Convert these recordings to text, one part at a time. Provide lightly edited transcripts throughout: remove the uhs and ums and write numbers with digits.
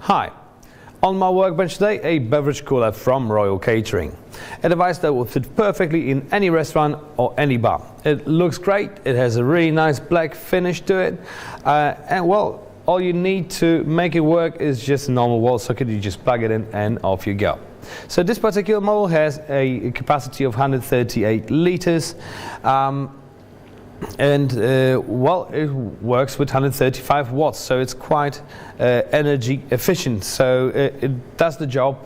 Hi, on my workbench today a beverage cooler from Royal Catering. A device that will fit perfectly in any restaurant or any bar. It looks great, it has a really nice black finish to it, and well, all you need to make it work is just a normal wall socket. You just plug it in and off you go. So this particular model has a capacity of 138 liters. Well, it works with 135 watts, so it's quite energy efficient. So it does the job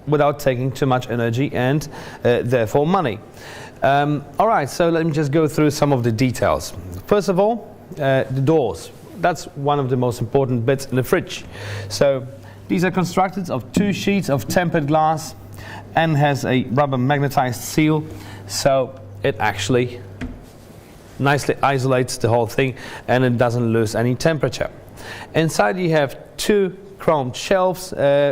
without taking too much energy and therefore money. Alright, so let me just go through some of the details. First of all, the doors. That's one of the most important bits in the fridge. So these are constructed of 2 sheets of tempered glass and has a rubber magnetized seal, so it actually nicely isolates the whole thing and it doesn't lose any temperature. Inside you have 2 chromed shelves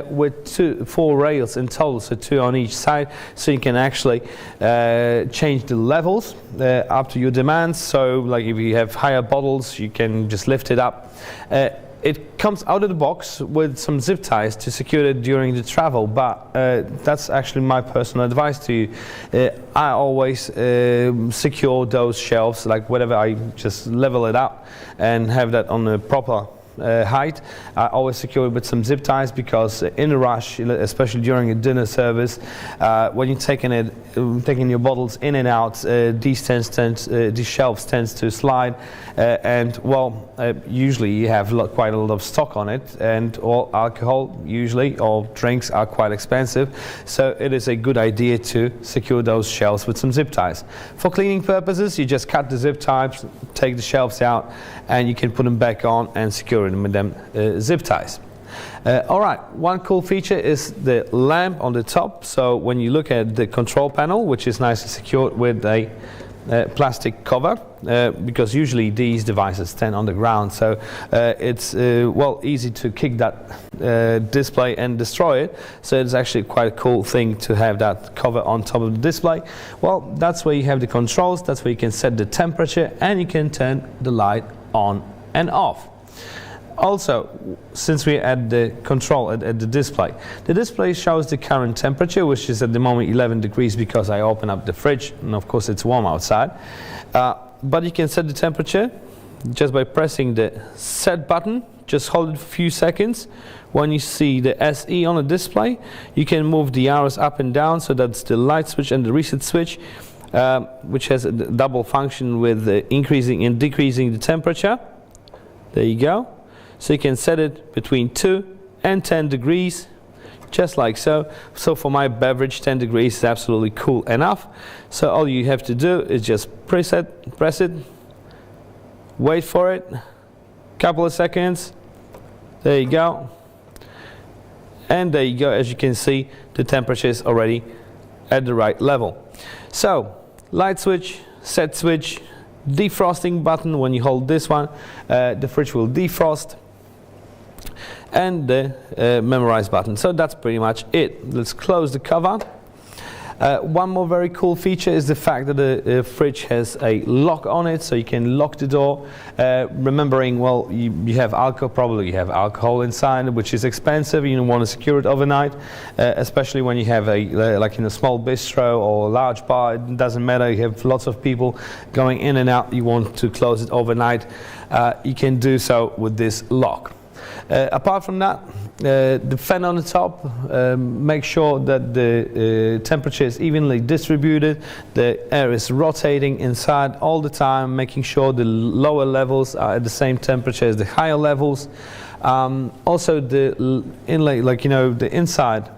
with 4 rails in total, so 2 on each side, so you can actually change the levels up to your demands. So like if you have higher bottles, you can just lift it up. It comes out of the box with some zip ties to secure it during the travel, but that's actually my personal advice to you. I always secure those shelves, like whatever, I just level it up and have that on a proper height. I always secure it with some zip ties, because in a rush, especially during a dinner service, when you're taking your bottles in and out, these shelves tends to slide, and well, usually you have quite a lot of stock on it, and all alcohol usually or drinks are quite expensive, so it is a good idea to secure those shelves with some zip ties. For cleaning purposes, you just cut the zip ties, take the shelves out, and you can put them back on and secure them with them zip ties. Alright, one cool feature is the lamp on the top. So when you look at the control panel, which is nicely secured with a plastic cover, because usually these devices stand on the ground, so it's well, easy to kick that display and destroy it. So it's actually quite a cool thing to have that cover on top of the display. Well, that's where you have the controls, that's where you can set the temperature and you can turn the light on and off. Also, since we're at the control at the display shows the current temperature, which is at the moment 11 degrees because I open up the fridge and of course it's warm outside. But you can set the temperature just by pressing the set button. Just hold it for a few seconds. When you see the SE on the display, you can move the arrows up and down, so that's the light switch and the reset switch, which has a double function with increasing and decreasing the temperature. There you go. So you can set it between 2 and 10 degrees, just like so. So for my beverage, 10 degrees is absolutely cool enough. So all you have to do is just press it, wait for it, couple of seconds, there you go. And there you go, as you can see, the temperature is already at the right level. So, light switch, set switch, defrosting button. When you hold this one, the fridge will defrost, and the memorize button. So that's pretty much it. Let's close the cover. One more very cool feature is the fact that the fridge has a lock on it, so you can lock the door, remembering, well, you have alcohol, probably you have alcohol inside, which is expensive. You don't want to secure it overnight, especially when you have like in a small bistro or a large bar. It doesn't matter, you have lots of people going in and out, you want to close it overnight, you can do so with this lock. Apart from that, the fan on the top, make sure that the temperature is evenly distributed, the air is rotating inside all the time, making sure the lower levels are at the same temperature as the higher levels. Also the inlay, like the inside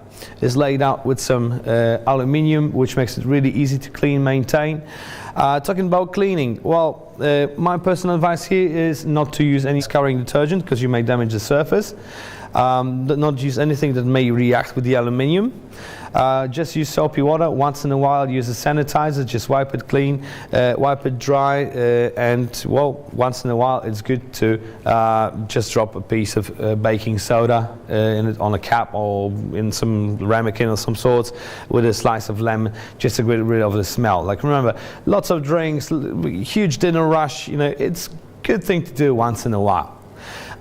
is laid out with some aluminium, which makes it really easy to clean, maintain. Talking about cleaning, well, my personal advice here is not to use any scouring detergent, because you may damage the surface. Not use anything that may react with the aluminium. Just use soapy water. Once in a while use a sanitizer, just wipe it clean, wipe it dry, and well, once in a while it's good to just drop a piece of baking soda on a cap or in some ramekin of some sorts with a slice of lemon, just to get rid of the smell. Like, remember, lots of drinks, huge dinner rush, it's a good thing to do once in a while.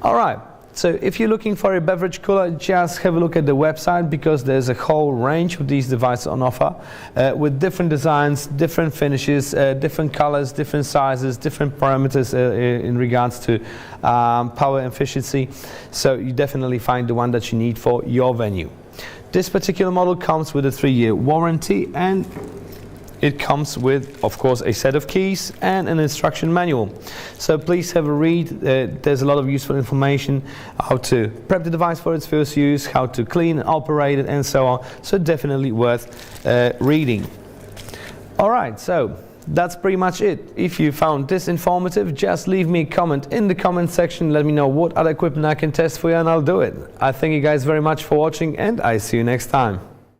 Alright, So if you're looking for a beverage cooler, just have a look at the website, because there's a whole range of these devices on offer with different designs, different finishes, different colors, different sizes, different parameters in regards to power efficiency. So you definitely find the one that you need for your venue. This particular model comes with a 3-year warranty, and it comes with, of course, a set of keys and an instruction manual. So please have a read. There's a lot of useful information, how to prep the device for its first use, how to clean and operate it, and so on. So definitely worth reading. All right, so that's pretty much it. If you found this informative, just leave me a comment in the comment section. Let me know what other equipment I can test for you, and I'll do it. I thank you guys very much for watching, and I see you next time.